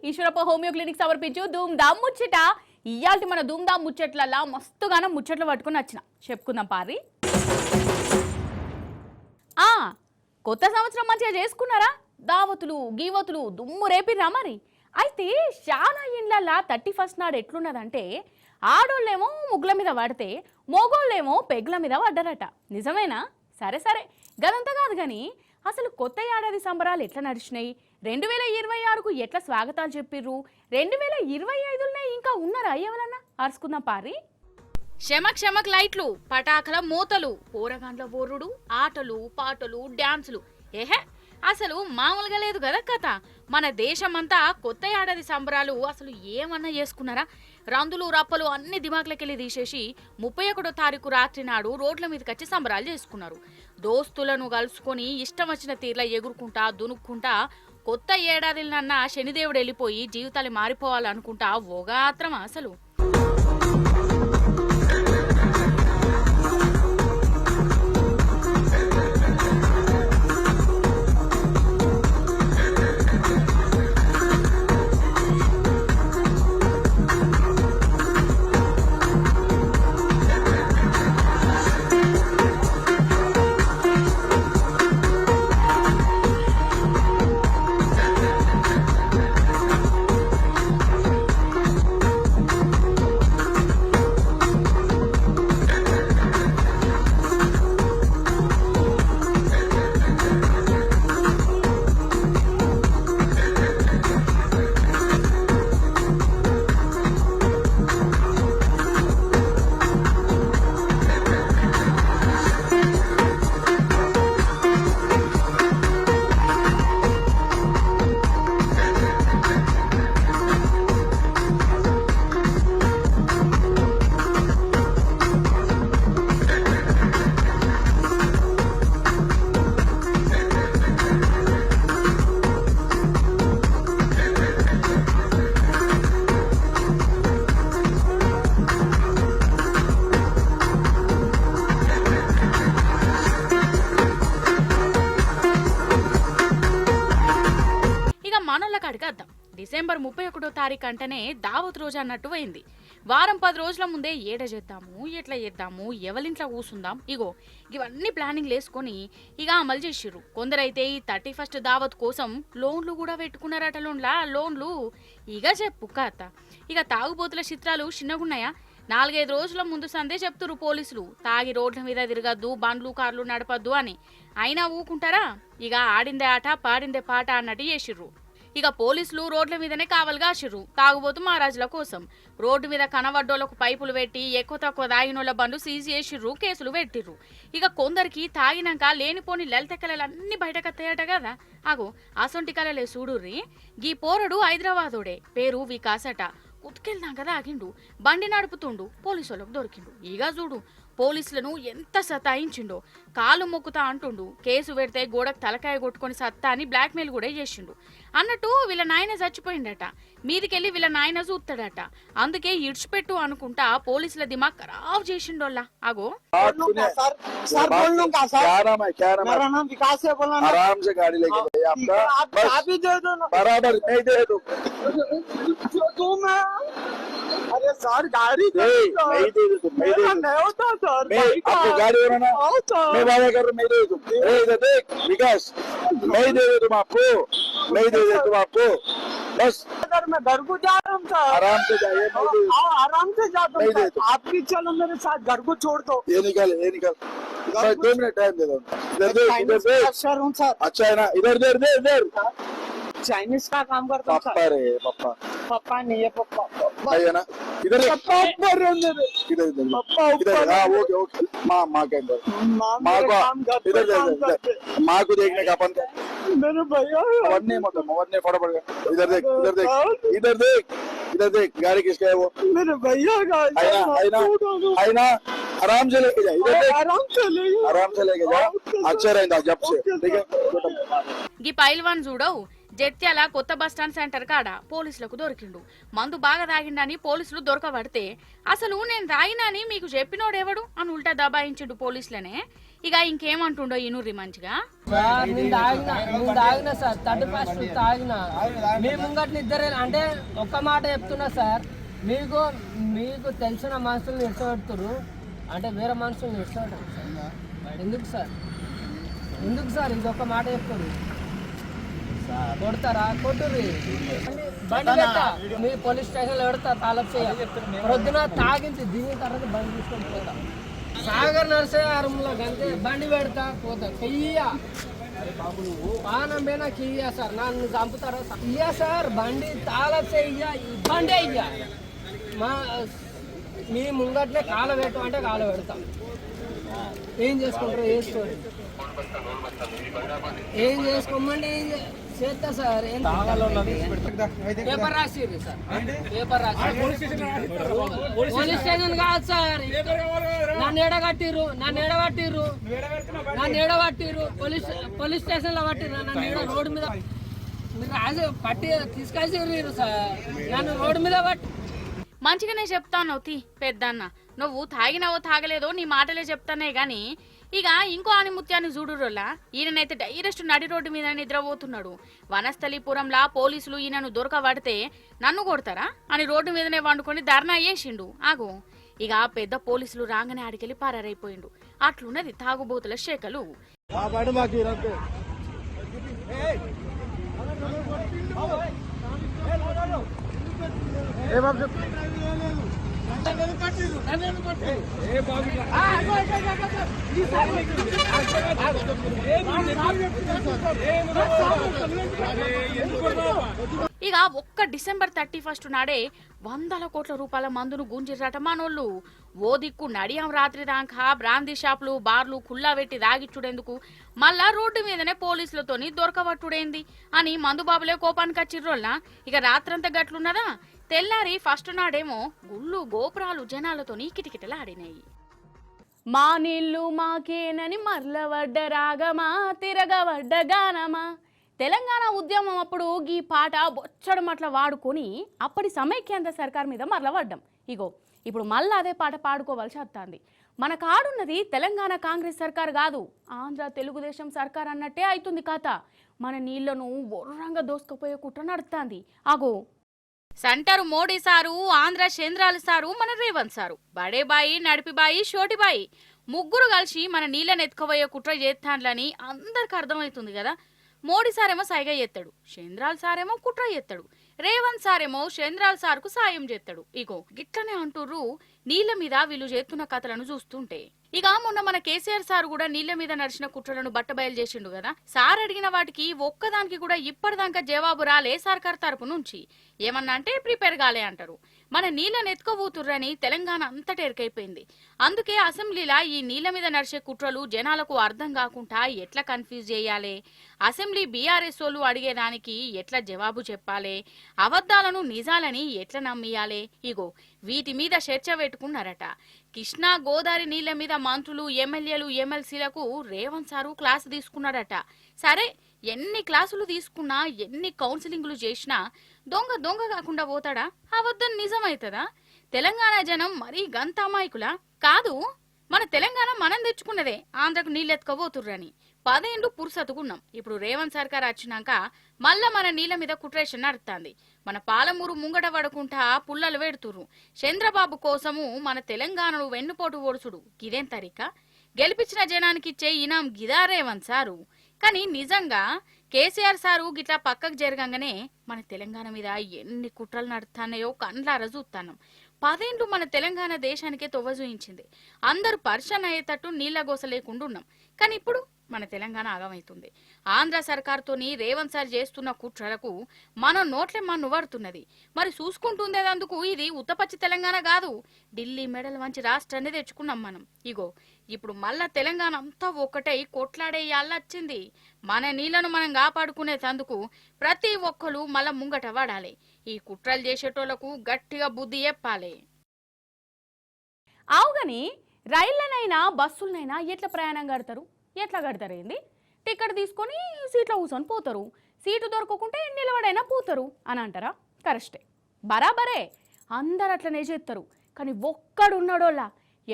Eeshwarappa homeo clinic సమర్పించు ధూమ్ ధామ్ ముచ్చట. ఇయాల్టి మన ధూమ్ ధామ్ ముచ్చట్లలా మస్తుగానం ముచ్చట్లు పట్టుకుని వచ్చిన చెప్పుకుందాం పారి. కొత్త సంవత్సరం మంచిగా చేసుకున్నారా? దావతులు గీవతులు దుమ్ము రేపిర్రా మరి. అయితే చాలా ఇండ్లల్లా 31st నాడు ఎట్లున్నదంటే ఆడోళ్ళేమో ముగ్గుల మీద పడితే మోగోళ్ళేమో పెగ్ల మీద పడ్డారట. నిజమేనా? సరే సరే గదంతా కాదు కానీ అసలు కొత్త ఏడాది సంబరాలు ఎట్లా నడిచినాయి, 2026కు ఎట్లా స్వాగతాలు చెప్పిర్రు, 2025లోనే ఇంకా ఉన్నారా ఎవరన్నా అరుచుకుందాం పారి. క్షమక్ లైట్లు, పటాకుల మూతలు, పోరగాండ్ల బోర్రుడు, ఆటలు పాటలు డ్యాన్సులు, ఏహే అసలు మామూలుగా లేదు కదా కథ. మన దేశమంతా కొత్త ఏడాది సంబరాలు అసలు ఏమన్నా చేసుకున్నారా? రందులు రప్పలు అన్ని దిమాగ్లకెళ్ళి తీసేసి 31వ తారీఖు రాత్రి నాడు రోడ్ల మీదకి వచ్చి సంబరాలు చేసుకున్నారు. దోస్తులను కలుసుకొని ఇష్టం వచ్చిన తీర్ల ఎగురుకుంటా దునుక్కుంటా కొత్త ఏడాదిలన్నా శనిదేవుడు వెళ్ళిపోయి జీవితాలు మారిపోవాలనుకుంటా ఓగాత్రం అసలు. అడగద్దాం. డిసెంబర్ 31వ తారీఖు అంటేనే దావత్ రోజు అన్నట్టు పోయింది. వారం 10 రోజుల ముందే ఏడ చేద్దాము, ఎట్లా చేద్దాము, ఎవరింట్లో కూసుందాం, ఇగో ఇవన్నీ ప్లానింగ్ వేసుకొని ఇక అమలు చేసిర్రు. కొందరైతే ఈ 31st దావత్ కోసం లోన్లు కూడా పెట్టుకున్నారట. లోన్లు ఇక చెప్పు కథ. ఇక తాగుబోతుల చిత్రాలు చిన్నగున్నాయా? 4-5 రోజుల ముందు సందే చెప్తురు పోలీసులు తాగి రోడ్ల మీద తిరగద్దు, బండ్లు కార్లు నడపద్దు అని. అయినా ఊకుంటారా? ఇక ఆడిందే ఆట పాడిందే పాట అన్నట్టు చేసిర్రు. ఇక పోలీసులు రోడ్ల మీదనే కావలిగా ఆసిర్రు తాగుబోతు మహారాజుల కోసం. రోడ్డు మీద కనవడ్డోళ్లకు పైపులు పెట్టి ఎక్కువ తక్కువ తాగినోళ్ల బండ్లు సీజ్ చేసిర్రు, కేసులు పెట్టిర్రు. ఇక కొందరికి తాగినాక లేనిపోని లలిత కళలన్నీ బయటకత్తాయట కదా. అగో అసొంటి కళలే చూడుర్రి. గీ పోరడు హైదరాబాదోడే, పేరు వికాసట. ఉతికెళ్దాం కదా ఆగిండు, బండి నడుపుతుండు, పోలీసు వాళ్ళకు దొరికిండు. ఇక చూడు పోలీసులను ఎంత సతాయించిండో, కాలు మొక్కుతా అంటుండు, కేసు పెడితే గోడకు తలకాయ కొట్టుకొని సత్తా అని బ్లాక్మెయిల్ కూడా చేసిండు. అన్నట్టు వీళ్ళ నాయన చచ్చిపోయిండట, మీదికెళ్ళి వీళ్ళ నాయన చూస్తాడట. అందుకే ఇడ్చిపెట్టు అనుకుంటా పోలీసుల దిమాగ్ ఖరాబ్ చేసిండోల్లా. అగో अरे सर गाड़ी नहीं दे दो, नहीं होता सर, आपको गाड़ी होना ना, मैं वादा कर रहा हूँ, मैं दे दूँ। देख विकास, नहीं दे तुम आपको, नहीं दे तुम आपको, बस सर मैं घर को जा रहा हूँ सर, आराम से जाइए, आराम से जाता हूँ, आप भी चलो मेरे साथ, घर को छोड़ दो। ये निकल 2 मिनट टाइम दे दो। इधर देख सर हूँ सर, अच्छा है ना, इधर चाइनीज का काम करता हूँ सर। पप्पा नहीं है, पप्पा है ना, इधर इधर हाँ ओके माँ के अंदर माँ को माँ को देखने का अपन मेरे भैया वरने फटाफट इधर देख गाड़ी किसका है वो, मेरे भैया का है ना, आराम से लेके जा, इधर देख आराम से लेके जा, अच्छा रहेगा जब से ठीक है. गी పైల్వాన్ చూడవు జత్యాల కొత్త బస్టాండ్ సెంటర్ కాడ పోలీసులకు దొరికిండు. మందు బాగా తాగిండని పోలీసులు దొరకబడితే అసలు నేను తాగినని మీకు చెప్పినోడెవడు అని ఉల్టా దబాయించిండు పోలీసులనే. ఇక ఇంకేమంటుండో ఇనుర్రి మంచిగా. తాగిన సార్ 31 తాగిన మీ ముంగట్ని ఇద్దరే అంటే ఒక్క మాట చెప్తున్నా సార్, మీకు మీకు తెలిసిన మనుషులు ఇష్టపెడుతురు అంటే వేరే మనుషులు ఇష్టపడరు సార్. ఎందుకు సార్ ఇంకొక మాట చెప్తారు కొడతారా? కొట్టుర్రి బండి పెట్టా మీ పోలీస్ స్టేషన్లో పెడతా తాలప్ చేయ ప్రొద్దున తాగించి దిగిన తర్వాత బండి తీసుకొని పోతా సాగర్ నర్సయారంలో అంతే బండి పెడతా పోతా కెయ్య పానం పైన కియ్య సార్ నన్ను చంపుతారా? ఇయ్య సార్ బండి తాలప్ చేయ బండి అయ్యా మా మీ ముంగట్లే కాల పెట్టు అంటే కాల పెడతాం. ఏం చేసుకుంటారు వేసుకోండి, ఏం చేసుకోమంటే ఏం చేస్తా సార్. పేపర్ రాసిర్రు సార్, పేపర్ రాసి పోలీస్ స్టేషన్ కాదు సార్. నన్ను ఎడబట్టిర్రు పోలీస్ స్టేషన్ లో పట్టిర్రు. నన్ను రోడ్డు మీద మీరు రాసి పట్టి తీసుకొచ్చిర్రు సార్. నన్ను రోడ్డు మీద పట్టి మంచిగానే చెప్తాను తీ పెద్దన్న, నువ్వు తాగినావో తాగలేదో నీ మాటలే చెప్తానే గాని ఇక ఇంకో ఆనిముత్యాన్ని చూడురోలా. ఈయననైతే డైరెక్ట్ నడి రోడ్డు మీద నిద్రపోతున్నాడు. వనస్థలీపురంలా పోలీసులు ఈయనను దొరకబడితే నన్ను కొడతారా అని రోడ్డు మీదనే వండుకొని ధర్నా చేసిండు. ఆగు ఇక పెద్ద పోలీసులు రాగానే ఆడికెళ్ళి పారారైపోయిండు. అట్లున్నది తాగుబోతుల శేఖలు. ఇక ఒక్క డిసెంబర్ 31 నాడే 100 కోట్ల రూపాయల మందును గుంజిరట మనోళ్ళు. ఓ దిక్కు నడియాం రాత్రి దాకా బ్రాందీ షాపులు బార్లు కుల్లా పెట్టి దాగిచ్చుడేందుకు మళ్ళా రోడ్డు మీదనే పోలీసులతోని దొరకబట్టుడేంది అని మందుబాబులే కోపానికి వచ్చిర్రోల్లా. ఇక రాత్రంతా గట్లున్నదా. తెల్లారి ఫస్ట్ నాడేమో గుళ్ళు గోపురాలు జనాలతోని కిటకిటలాడినాయి. మా నీళ్ళు మాకేనని మర్లవడ్డ రాగమా తిరగవడ్డ గానమా. తెలంగాణ ఉద్యమం అప్పుడు ఈ పాట బొచ్చడమట్ల వాడుకొని అప్పటి సమైక్యాంధ్ర సర్కార్ మీద మరలవడ్డాం. ఇగో ఇప్పుడు మళ్ళీ అదే పాట పాడుకోవాల్సి వస్తుంది. మన కాడున్నది తెలంగాణ కాంగ్రెస్ సర్కార్ కాదు, ఆంధ్ర తెలుగుదేశం సర్కార్ అన్నట్టే అవుతుంది కథ. మన నీళ్లను బొర్రంగా దోసుకుపోయే కుట్ర నడుస్తుంది. అగో centre Modi sir, Andhra Chandralu sir, మన రేవంత్ సారు, బడేబాయి నడిపిబాయి షోటిబాయి ముగ్గురు కలిసి మన నీళ్ళని ఎత్తుకుపోయే కుట్ర చేస్తాన్లని అందరికి అర్థమవుతుంది కదా. మోడీ సారేమో సైగా చేస్తాడు, చంద్రాల సారేమో కుట్ర చేస్తాడు, రేవంత్ సారేమో చంద్రాల సార్కు సాయం చేస్తాడు. ఇగో గిట్లనే అంటుర్రు నీళ్ల మీద వీళ్ళు చేస్తున్న కథలను చూస్తుంటే. ఇక మొన్న మన కేసీఆర్ సార్ కూడా నీళ్ల మీద నడిచిన కుట్రలను బట్టబయలు చేసిండు కదా. సార్ అడిగిన వాటికి ఒక్కదానికి కూడా ఇప్పటిదాకా జవాబు రాలే సర్కార్ తరపు నుంచి. ఏమన్నా అంటే ప్రిపేర్ కాలే అంటారు. మన నీళ్ళని ఎత్తుకోబోతుర్రని తెలంగాణ అంతటా ఎరికైపోయింది. అందుకే అసెంబ్లీలా ఈ నీళ్ల మీద నడిచే కుట్రలు జనాలకు అర్థం కాకుండా ఎట్లా కన్ఫ్యూజ్ చేయాలి, అసెంబ్లీ బీఆర్ఎస్ వాళ్ళు అడిగేదానికి ఎట్లా జవాబు చెప్పాలి, అబద్ధాలను నిజాలని ఎట్లా నమ్మియాలి. ఇగో వీటి మీద చర్చ పెట్టుకున్నారట. కృష్ణా గోదావరి నీళ్ల మీద మంత్రులు ఎమ్మెల్యేలు ఎమ్మెల్సీలకు రేవంత్ సారు క్లాసు తీసుకున్నాడట. సరే ఎన్ని క్లాసులు తీసుకున్నా ఎన్ని కౌన్సిలింగ్లు చేసినా దొంగ దొంగ కాకుండా పోతాడా? అబద్ధం నిజమైతుందా? తెలంగాణ జనం మరీ గంత అమాయకులా కాదు. మన తెలంగాణ మనం తెచ్చుకున్నదే, ఆంధ్రకు నీళ్ళెత్తుకోబోతుర్రని 10 ఏళ్ళు పురుసతుకున్నాం. ఇప్పుడు రేవంత్ సర్కార్ వచ్చినాక మళ్ళా మన నీళ్ల మీద కుట్రేషన్ నడుస్తుంది. మన పాలమూరు ముంగట పడకుండా పుల్లలు పెడుతుర్రు. చంద్రబాబు కోసము మన తెలంగాణను వెన్నుపోటు ఓడుచుడు గిదేం తరిక. గెలిపించిన జనానికి ఇచ్చే ఇనాం గిదా రేవంత్ సారు. కానీ నిజంగా కేసీఆర్ సారు గిట్లా పక్కకు జరగంగానే మన తెలంగాణ మీద ఎన్ని కుట్రలు నడుతున్నాయో కండ్లారా చూస్తాను. 10 ఏళ్ళు మన తెలంగాణ దేశానికే తొవ్వ చూయించింది. అందరూ పరిచయం అయ్యేటట్టు నీళ్ల గోస లేకుండా ఉన్నాం. కానీ ఇప్పుడు మన తెలంగాణ ఆగమవుతుంది. ఆంధ్ర సర్కార్తోని రేవంత్ సార్ చేస్తున్న కుట్రలకు మనం నోట్లే మన్ను పడుతున్నది. మరి చూసుకుంటుందేందుకు ఇది ఉత్తపచ్చి తెలంగాణ కాదు, ఢిల్లీ మెడల్ వంచి రాష్ట్రాన్ని తెచ్చుకున్నాం మనం. ఇగో ఇప్పుడు మళ్ళా తెలంగాణ అంతా ఒక్కటై కొట్లాడేయాలొచ్చింది. మన నీళ్లను మనం కాపాడుకునేందుకు ప్రతి ఒక్కరు మళ్ళా ముంగట వాడాలి. ఈ కుట్రలు చేసేటోళ్లకు గట్టిగా బుద్ధి చెప్పాలి. అవుగని రైళ్లనైనా బస్సులనైనా ఎట్లా ప్రయాణం కడతారు? ఎట్లా కడతారు ఏంది? టికెట్ తీసుకొని సీట్లో కూర్చొని పోతారు. సీటు దొరకకుంటే నిలబడైనా పోతారు అని అంటారా? కరెక్టే, బరాబరే, అందరు అట్లనే చేస్తారు. కానీ ఒక్కడున్నాడోలా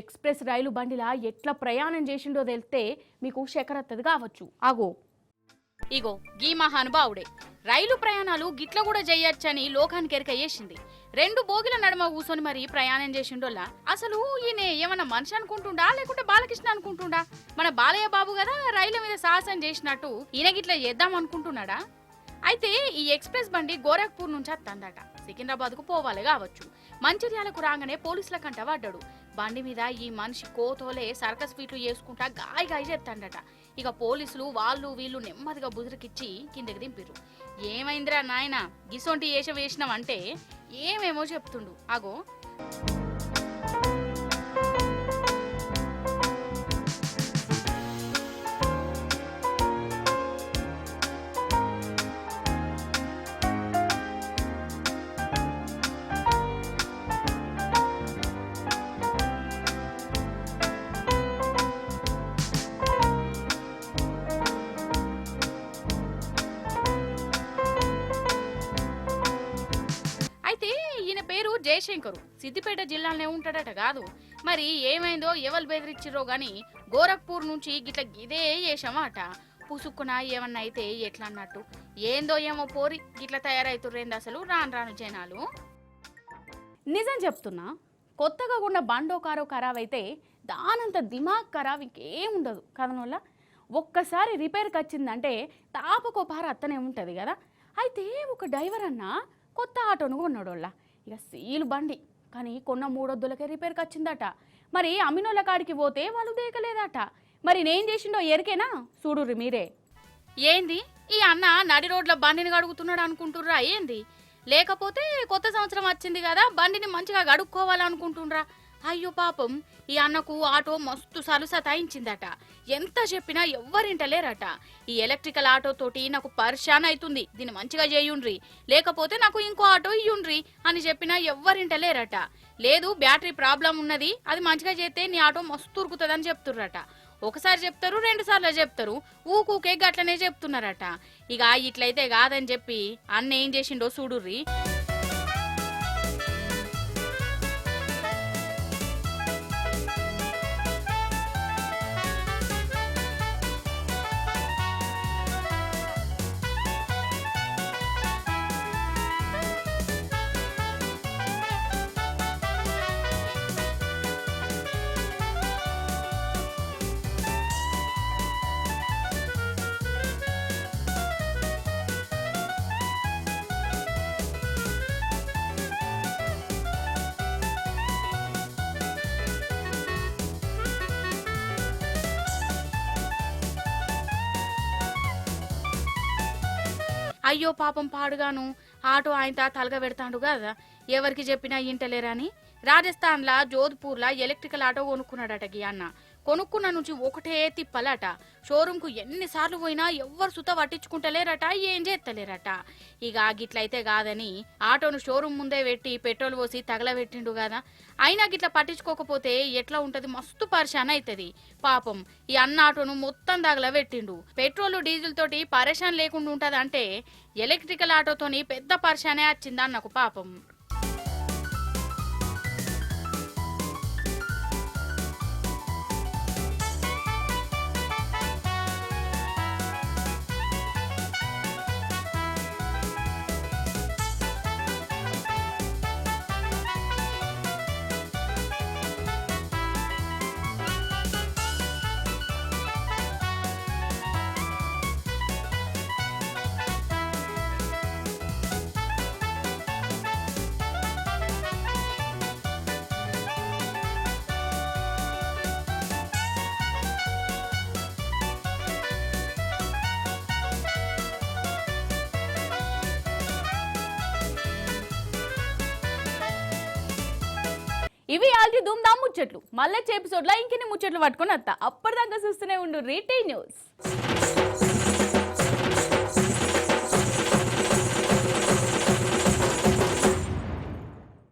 ఎక్స్ప్రెస్ రైలు బండిలా ఎట్లా ప్రయాణం చేసిండో తెలిస్తే మీకు శకరత్తది కావచ్చు. ఆగో ఇగో గీ మహానుభావుడే రైలు ప్రయాణాలు గిట్ల కూడా చేయొచ్చని లోకానికి ఎరక చేసింది. 2 బోగిల నడుమ కూసొని మరి ప్రయాణం చేసిండోల్లా. అసలు ఈయన ఏమన్నా మనిషి అనుకుంటుండా లేకుంటే బాలకృష్ణ అనుకుంటుండా? మన బాలయ్య బాబు కదా రైలు మీద సాహసం చేసినట్టు ఈయన గిట్ల చేద్దాం అనుకుంటున్నాడా? అయితే ఈ ఎక్స్ప్రెస్ బండి గోరఖ్పూర్ నుంచి వస్తుందట, సికింద్రాబాద్కు పోవాలి కావచ్చు. మంచిర్యాలకు రాగానే పోలీసుల కంట పడ్డాడు. బండి మీద ఈ మనిషి కోతోలే సర్కస్ ఫీట్లు చేసుకుంటా గాయ చేస్తాడట. ఇక పోలీసులు వాళ్ళు వీళ్ళు నెమ్మదిగా బుదిరికిచ్చి కిందకి దింపిరు. ఏమైందిరా నాయన గిసొంటి వేసినావంటే ఏమేమో చెప్తుండు. అగో జయశంకరు సిద్దిపేట జిల్లాలోనే ఉంటాడట కాదు. మరి ఏమైందో ఎవరు బెదిరించిరో గాని గోరఖ్పూర్ నుంచి గిట్ల గిదే చేసామట. పుసుక్కున ఏమన్నా అయితే ఎట్లా అన్నట్టు ఏందో ఏమో పోరి గిట్ల తయారైతుర్రేంది అసలు రాను రాను జనాలు. నిజం చెప్తున్నా, కొత్తగా ఉన్న బండో కారో ఖరాబ్ అయితే దానంత దిమాగ్ ఖరాబ్ ఇంకేముండదు కదనోళ్ళ. ఒక్కసారి రిపేర్కి వచ్చిందంటే తాపకో పార అత్తనే ఉంటుంది కదా. అయితే ఒక డ్రైవర్ అన్న కొత్త ఆటోను కొన్నాడోళ్ళ. ఇక సీలు బండి కానీ కొన్న 3 వద్దులకే రిపేర్కి వచ్చిందట. మరి అమ్మినోళ్ళ కాడికి పోతే వాళ్ళు దేకలేదట. మరి నేను చేసిండో ఎరికేనా? చూడుర్రి మీరే. ఏంది ఈ అన్న నడి రోడ్ల బండిని గడుగుతున్నాడు అనుకుంటుర్రా ఏంది? లేకపోతే కొత్త సంవత్సరం వచ్చింది కదా బండిని మంచిగా గడుక్కోవాలనుకుంటుండ్రా? అయ్యో పాపం, ఈ అన్నకు ఆటో మస్తు సలుస తాయించిందట. ఎంత చెప్పినా ఎవ్వరింటలేరట. ఈ ఎలక్ట్రికల్ ఆటో తోటి నాకు పరిశాన్ అవుతుంది, దీన్ని మంచిగా చేయుండ్రి, లేకపోతే నాకు ఇంకో ఆటో ఇయ్యుండ్రి అని చెప్పినా ఎవ్వరింటలేరట. లేదు బ్యాటరీ ప్రాబ్లం ఉన్నది, అది మంచిగా చేస్తే నీ ఆటో మస్తు ఉరుకుతుందని చెప్తుర్రట. ఒకసారి చెప్తారు, 2 సార్లు చెప్తారు, ఊకూకే గట్లనే చెప్తున్నారట. ఇక ఇట్లయితే కాదని చెప్పి అన్న ఏం చేసిండో చూడుర్రి. అయ్యో పాపం పాడుగాను ఆటో ఆయన తలగా పెడతాడు కదా, ఎవరికి చెప్పినా ఇంటలేరని రాజస్థాన్లా జోధ్పూర్లా ఎలక్ట్రికల్ ఆటో కొనుక్కున్నాడట. గీ అన్న కొనుక్కున్న నుంచి ఒకటే తిప్పలట. షోరూంకు ఎన్నిసార్లు పోయినా ఎవ్వరు సుత పట్టించుకుంటలేరట, ఏం చేస్తలేరట. ఇక గిట్లయితే కాదని ఆటోను షోరూమ్ ముందే పెట్టి పెట్రోల్ పోసి తగలబెట్టిండు కదా. అయినా గిట్లా పట్టించుకోకపోతే ఎట్లా ఉంటది, మస్తు పరిశాన్ అవుతుంది. పాపం ఈ అన్న ఆటోను మొత్తం తగలబెట్టిండు. పెట్రోల్ డీజిల్ తోటి పరిశాన్ లేకుండా ఉంటది అంటే ఎలక్ట్రికల్ ఆటోతోని పెద్ద పరిశానే వచ్చిందా నాకు పాపం. ఇవి ఆల్రెడీ ధూమ్ధామ్ ముచ్చట్లు. మళ్ళీ ఎపిసోడ్లో ఇంకెన్ని ముచ్చట్లు పట్టుకొని వస్తా. అప్పటిదాకా చూస్తూనే ఉండు రీటీ న్యూస్.